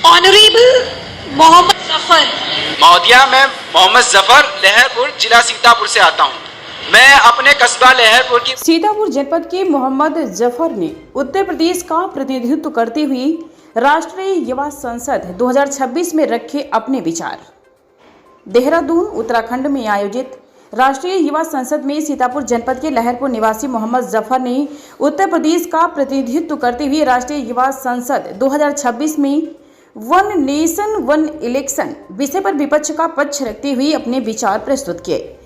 Honourable Mohammad Zafar. महोदया, मैं मोहम्मद जफर लहरपुर जिला सीतापुर से आता हूँ। मैं अपने कस्बा लहरपुर की सीतापुर जनपद के मोहम्मद जफर ने उत्तर प्रदेश का प्रतिनिधित्व करते हुए राष्ट्रीय युवा संसद 2026 में रखे अपने विचार। देहरादून उत्तराखंड में आयोजित राष्ट्रीय युवा संसद में सीतापुर जनपद के लहरपुर निवासी मोहम्मद जफर ने उत्तर प्रदेश का प्रतिनिधित्व करते हुए राष्ट्रीय युवा संसद 2026 में वन नेशन वन इलेक्शन विषय पर विपक्ष का पक्ष रखते हुए अपने विचार प्रस्तुत किए।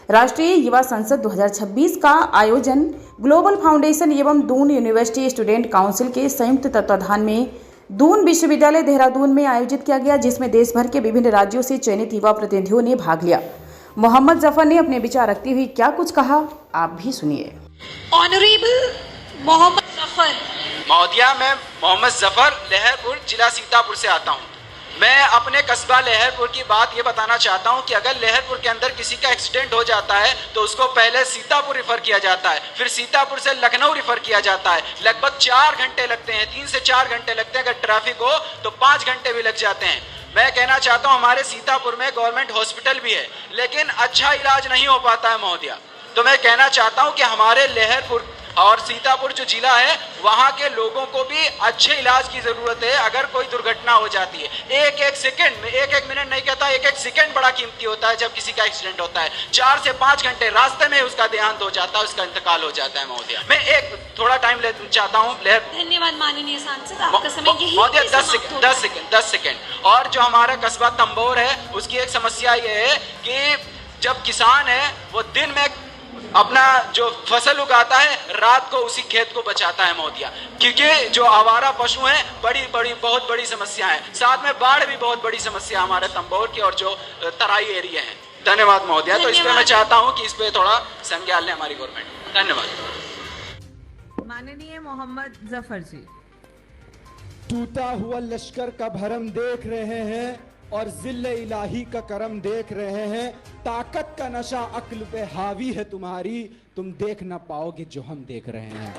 राष्ट्रीय युवा संसद 2026 का आयोजन ग्लोबल फाउंडेशन एवं दून यूनिवर्सिटी स्टूडेंट काउंसिल के संयुक्त तत्वाधान में दून विश्वविद्यालय देहरादून में आयोजित किया गया, जिसमें देश भर के विभिन्न राज्यों से चयनित युवा प्रतिनिधियों ने भाग लिया। मोहम्मद जफर ने अपने विचार रखते हुए क्या कुछ कहा, आप भी सुनिए। ऑनरेबल मोहम्मद जफर। महोदया, मैं मोहम्मद जफर लहरपुर जिला सीतापुर से आता हूँ। मैं अपने कस्बा लहरपुर की बात ये बताना चाहता हूँ कि अगर लहरपुर के अंदर किसी का एक्सीडेंट हो जाता है तो उसको पहले सीतापुर रिफर किया जाता है, फिर सीतापुर से लखनऊ रिफर किया जाता है। लगभग 4 घंटे लगते हैं, 3 से 4 घंटे लगते हैं। अगर ट्रैफिक हो तो 5 घंटे भी लग जाते हैं। मैं कहना चाहता हूँ हमारे सीतापुर में गवर्नमेंट हॉस्पिटल भी है, लेकिन अच्छा इलाज नहीं हो पाता है महोदया। तो मैं कहना चाहता हूँ कि हमारे लहरपुर और सीतापुर जो जिला है वहाँ के लोगों को भी अच्छे इलाज की ज़रूरत है। अगर कोई दुर्घटना हो जाती है, एक सेकंड में, एक मिनट नहीं कहता, एक सेकंड बड़ा कीमती होता है। जब किसी का एक्सीडेंट होता है 4 से 5 घंटे रास्ते में उसका देहांत हो जाता है, उसका इंतकाल हो जाता है महोदया। मैं एक थोड़ा टाइम ले चाहता हूँ। धन्यवाद माननीय सांसद, आपका समय यही महोदया 10 सेकंड। और जो हमारा कस्बा तंबोर है उसकी एक समस्या ये है कि जब किसान है वो दिन में अपना जो फसल उगाता है रात को उसी खेत को बचाता है महोदया, क्योंकि जो आवारा पशु हैं बहुत बड़ी समस्या है। साथ में बाढ़ भी बहुत बड़ी समस्या हमारे तंबोर की और जो तराई एरिया है। धन्यवाद महोदया। तो इस पे मैं चाहता हूं कि इस पे थोड़ा संज्ञान ले हमारी गवर्नमेंट। धन्यवाद। माननीय मोहम्मद जफर जी। टूटा हुआ लश्कर का भरम देख रहे हैं और जिल्ले इलाही का करम देख रहे हैं। ताकत का नशा अक्ल पे हावी है तुम्हारी, तुम देख ना पाओगे जो हम देख रहे हैं।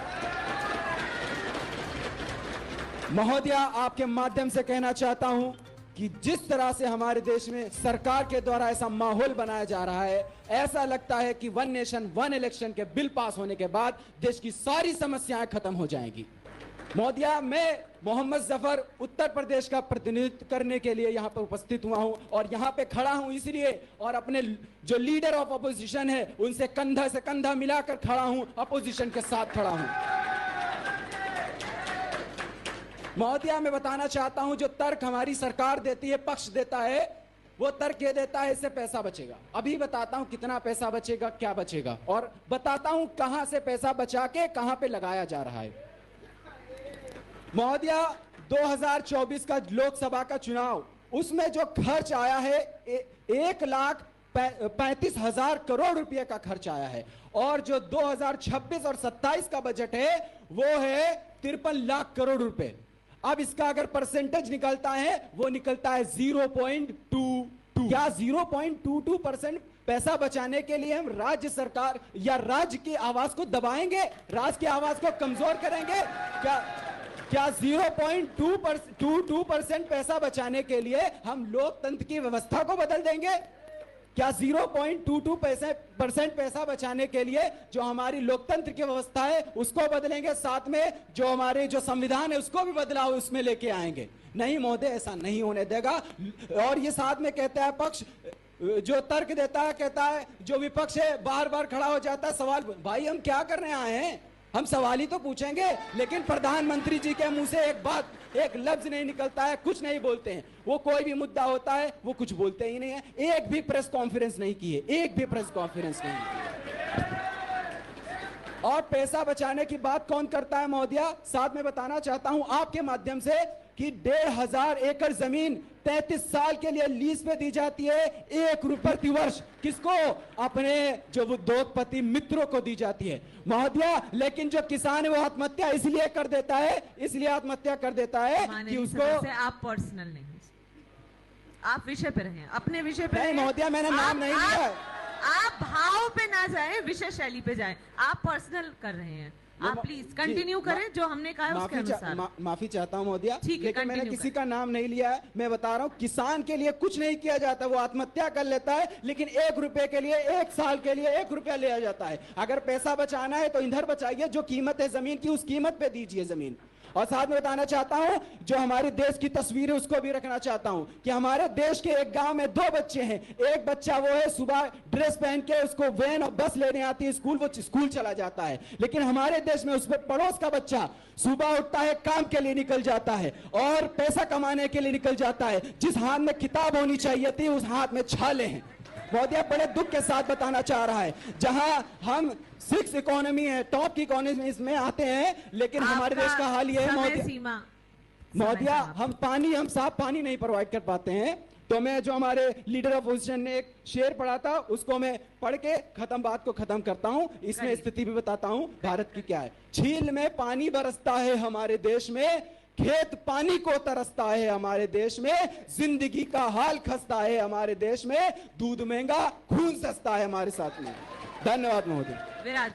महोदया, आपके माध्यम से कहना चाहता हूं कि जिस तरह से हमारे देश में सरकार के द्वारा ऐसा माहौल बनाया जा रहा है, ऐसा लगता है कि वन नेशन वन इलेक्शन के बिल पास होने के बाद देश की सारी समस्याएं खत्म हो जाएंगी। महोदया, मैं मोहम्मद जफर उत्तर प्रदेश का प्रतिनिधित्व करने के लिए यहाँ पर उपस्थित हुआ हूँ और यहाँ पे खड़ा हूँ इसलिए, और अपने जो लीडर ऑफ अपोजिशन है उनसे कंधा से कंधा मिलाकर खड़ा हूँ, अपोजिशन के साथ खड़ा हूँ। महोदया, मैं बताना चाहता हूँ जो तर्क हमारी सरकार देती है, पक्ष देता है, वो तर्क ये देता है इससे पैसा बचेगा। अभी बताता हूँ कितना पैसा बचेगा, क्या बचेगा, और बताता हूँ कहाँ से पैसा बचा के कहाँ पे लगाया जा रहा है। महोदया, 2024 का लोकसभा का चुनाव, उसमें जो खर्च आया है 1,35,000 करोड़ रुपए का खर्च आया है, और जो 2026 और 27 का बजट है वो है 53 लाख करोड़ रुपए। अब इसका अगर परसेंटेज निकलता है वो निकलता है 0.22 या 0.22%। पैसा बचाने के लिए हम राज्य सरकार या राज्य की आवाज को दबाएंगे, राज्य की आवाज को कमजोर करेंगे? क्या 0.22% पैसा बचाने के लिए हम लोकतंत्र की व्यवस्था को बदल देंगे? क्या 0.22% पैसा बचाने के लिए जो हमारी लोकतंत्र की व्यवस्था है उसको बदलेंगे? साथ में जो हमारे जो संविधान है उसको भी बदलाव उसमें लेके आएंगे? नहीं महोदय, ऐसा नहीं होने देगा। और ये साथ में कहता है पक्ष, जो तर्क देता है, कहता है जो विपक्ष है बार बार खड़ा हो जाता है सवाल। भाई, हम क्या करने आए हैं? हम सवाल ही तो पूछेंगे, लेकिन प्रधानमंत्री जी के मुंह से एक बात, एक लफ्ज नहीं निकलता है, कुछ नहीं बोलते हैं। वो कोई भी मुद्दा होता है वो कुछ बोलते ही नहीं है। एक भी प्रेस कॉन्फ्रेंस नहीं की है, एक भी प्रेस कॉन्फ्रेंस नहीं की है। और पैसा बचाने की बात कौन करता है महोदया? साथ में बताना चाहता हूं आपके माध्यम से कि 1,500 एकड़ जमीन 33 साल के लिए लीज पे दी जाती है, 1 रुपए प्रति वर्ष। किसको? अपने जो उद्योगपति मित्रों को दी जाती है महोदया। लेकिन जो किसान है वो आत्महत्या इसलिए कर देता है कि उसको, आप पर्सनल नहीं, आप विषय पे रहे, अपने विषय पे नहीं महोदया, मैंने नाम नहीं लिया। आप भाव पे ना जाएं, विषय शैली पे जाएं। आप पर्सनल कर रहे हैं। आप प्लीज कंटिन्यू करें, जो हमने कहा है उसके अनुसार। माफी चाहता हूं महोदया, ठीक है, लेकिन मैंने continue किसी का नाम नहीं लिया है। मैं बता रहा हूं, किसान के लिए कुछ नहीं किया जाता, वो आत्महत्या कर लेता है, लेकिन 1 रुपए के लिए 1 साल के लिए 1 रुपया लिया जाता है। अगर पैसा बचाना है तो इधर बचाइए, जो कीमत है जमीन की उस कीमत पे दीजिए जमीन। और साथ में बताना चाहता हूं, जो हमारे देश की तस्वीर है उसको भी रखना चाहता हूं कि हमारे देश के एक गांव में 2 बच्चे हैं। एक बच्चा वो है सुबह ड्रेस पहन के उसको वैन और बस लेने आती है स्कूल, वो स्कूल चला जाता है। लेकिन हमारे देश में उस पर पड़ोस का बच्चा सुबह उठता है, काम के लिए निकल जाता है और पैसा कमाने के लिए निकल जाता है। जिस हाथ में किताब होनी चाहिए थी उस हाथ में छाले हैं। महोदया बड़े दुख के साथ बताना चाह रहा है, जहां हम 6 इकोनॉमी है, टॉप की इकोनॉमी में आते हैं, लेकिन हमारे देश का हाल ये है महोदया, हम साफ पानी नहीं प्रोवाइड कर पाते हैं। तो मैं जो हमारे लीडर ऑफ अपोजिशन ने एक शेर पढ़ा था उसको मैं पढ़ के बात को खत्म करता हूं। इसमें स्थिति भी बताता हूं भारत की क्या है। झील में पानी बरसता है हमारे देश में, खेत पानी को तरसता है हमारे देश में, जिंदगी का हाल खस्ता है हमारे देश में, दूध महंगा खून सस्ता है हमारे साथ में। धन्यवाद महोदय। विराज।